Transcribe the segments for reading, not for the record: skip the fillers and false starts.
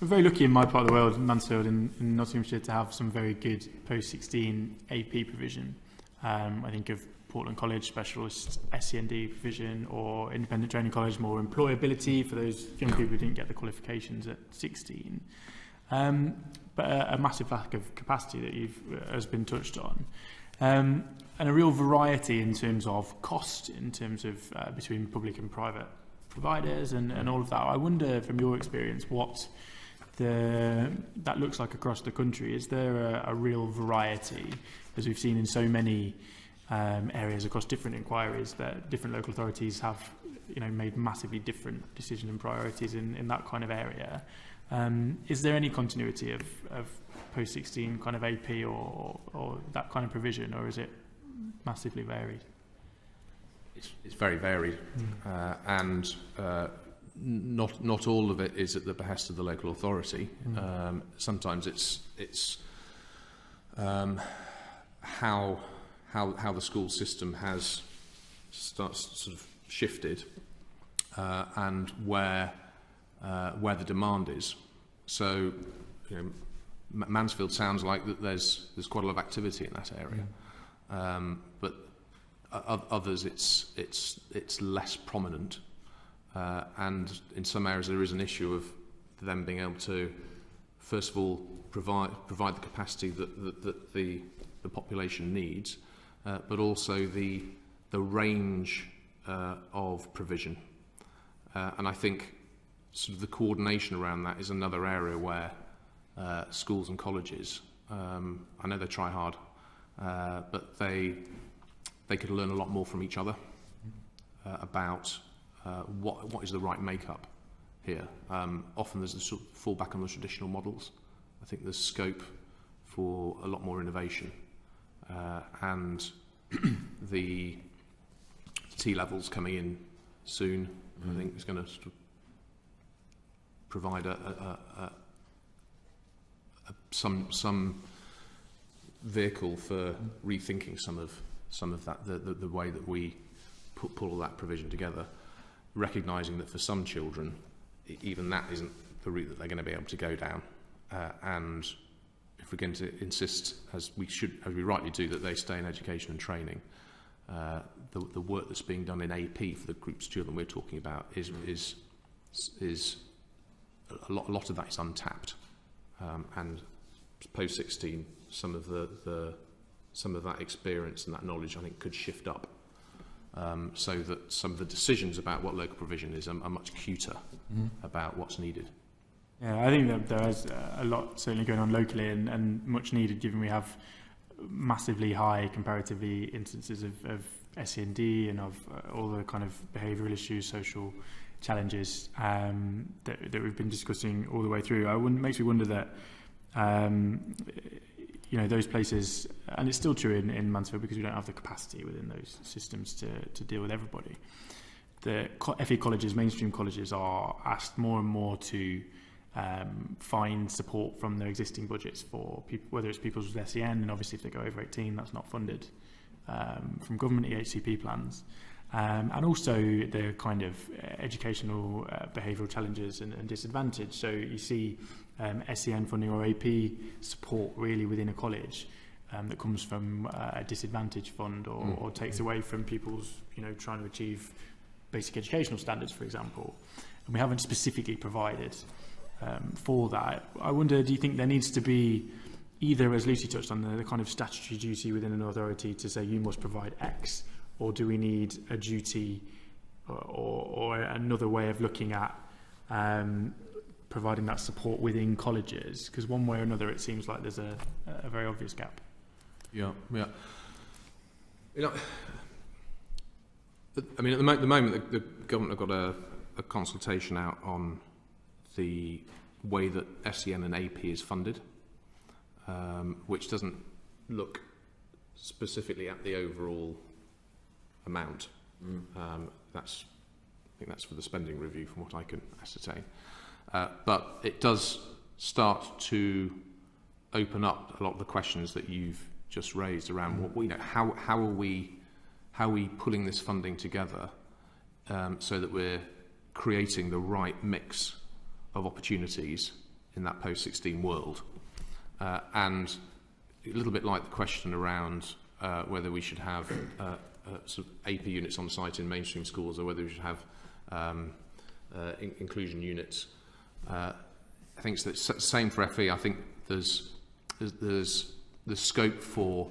We're very lucky in my part of the world, in Mansfield in Nottinghamshire, to have some very good post-16 AP provision. I think of Portland College specialist SEND provision, or independent training college, more employability for those young people who didn't get the qualifications at 16. But a massive lack of capacity that has been touched on. And a real variety in terms of cost, in terms of between public and private providers and all of that. I wonder, from your experience, what that looks like across the country. Is there a real variety, as we've seen in so many areas across different inquiries, that different local authorities have made massively different decisions and priorities in that kind of area? Is there any continuity of post-16 kind of AP or that kind of provision, or is it massively varied? It's very varied, and not all of it is at the behest of the local authority. Sometimes it's how the school system has sort of shifted, and where the demand is. So, Mansfield sounds like that there's quite a lot of activity in that area, but others it's less prominent, and in some areas there is an issue of them being able to, first of all, provide the capacity that the population needs, but also the range of provision, and I think sort of the coordination around that is another area where schools and colleges, I know they try hard, but they could learn a lot more from each other about what is the right makeup here. Often there's a sort of fallback on the traditional models. I think there's scope for a lot more innovation, and the T levels coming in soon, I think, is going to sort of provide some vehicle for rethinking some of that, the way that we pull all that provision together, recognising that for some children, even that isn't the route that they're going to be able to go down, and if we're going to insist, as we rightly do, that they stay in education and training, the work that's being done in AP for the groups of children we're talking about is a lot of that is untapped, and post 16, some of that experience and that knowledge, I think, could shift up, so that some of the decisions about what local provision is are much cuter about what's needed. Yeah, I think that there is a lot certainly going on locally, and much needed, given we have massively high comparatively instances of SEND and of all the kind of behavioural issues, social challenges that we've been discussing all the way through. It makes me wonder that those places, and it's still true in Mansfield because we don't have the capacity within those systems to deal with everybody. The FE colleges, mainstream colleges, are asked more and more to find support from their existing budgets for people, whether it's pupils with SEN, and obviously if they go over 18, that's not funded from government EHCP plans. And also the kind of educational behavioural challenges and disadvantage. So you see SEN funding or AP support really within a college that comes from a disadvantage fund, or takes away from people's trying to achieve basic educational standards, for example. And we haven't specifically provided for that. I wonder, do you think there needs to be either, as Lucy touched on, the kind of statutory duty within an authority to say you must provide X, or do we need a duty or another way of looking at providing that support within colleges? Because one way or another, it seems like there's a very obvious gap. Yeah. I mean, at the moment, the government have got a consultation out on the way that SEN and AP is funded, which doesn't look specifically at the overall amount. I think that's for the spending review, from what I can ascertain. But it does start to open up a lot of the questions that you've just raised around how are we pulling this funding together so that we're creating the right mix of opportunities post-16 world. And a little bit like the question around whether we should have sort of AP units on site in mainstream schools, or whether we should have inclusion units. I think it's the same for FE. I think there's scope for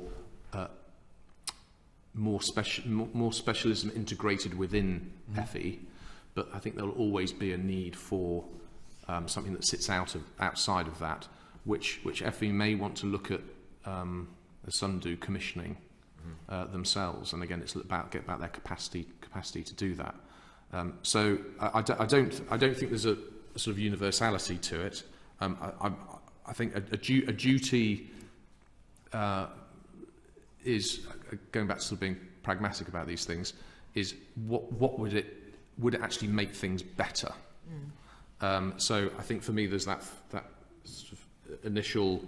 more specialism integrated within FE, but I think there will always be a need for something that sits outside of that, which FE may want to look at, as some do, commissioning themselves. And again, it's about their capacity to do that. So I don't think there's a sort of universality to it. I think a duty is, going back to sort of being pragmatic about these things, is what would it actually make things better? So I think for me there's that sort of initial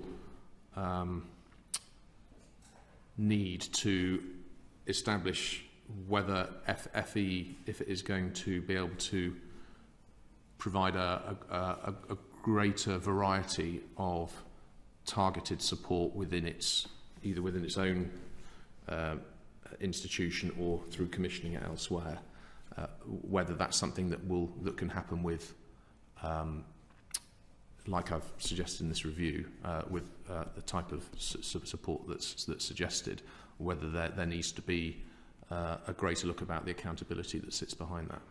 need to establish whether FE, if it is going to be able to provide a greater variety of targeted support either within its own institution or through commissioning it elsewhere, whether that's something that can happen with, like I've suggested in this review, with the type of support that's suggested, whether there needs to be a greater look about the accountability that sits behind that.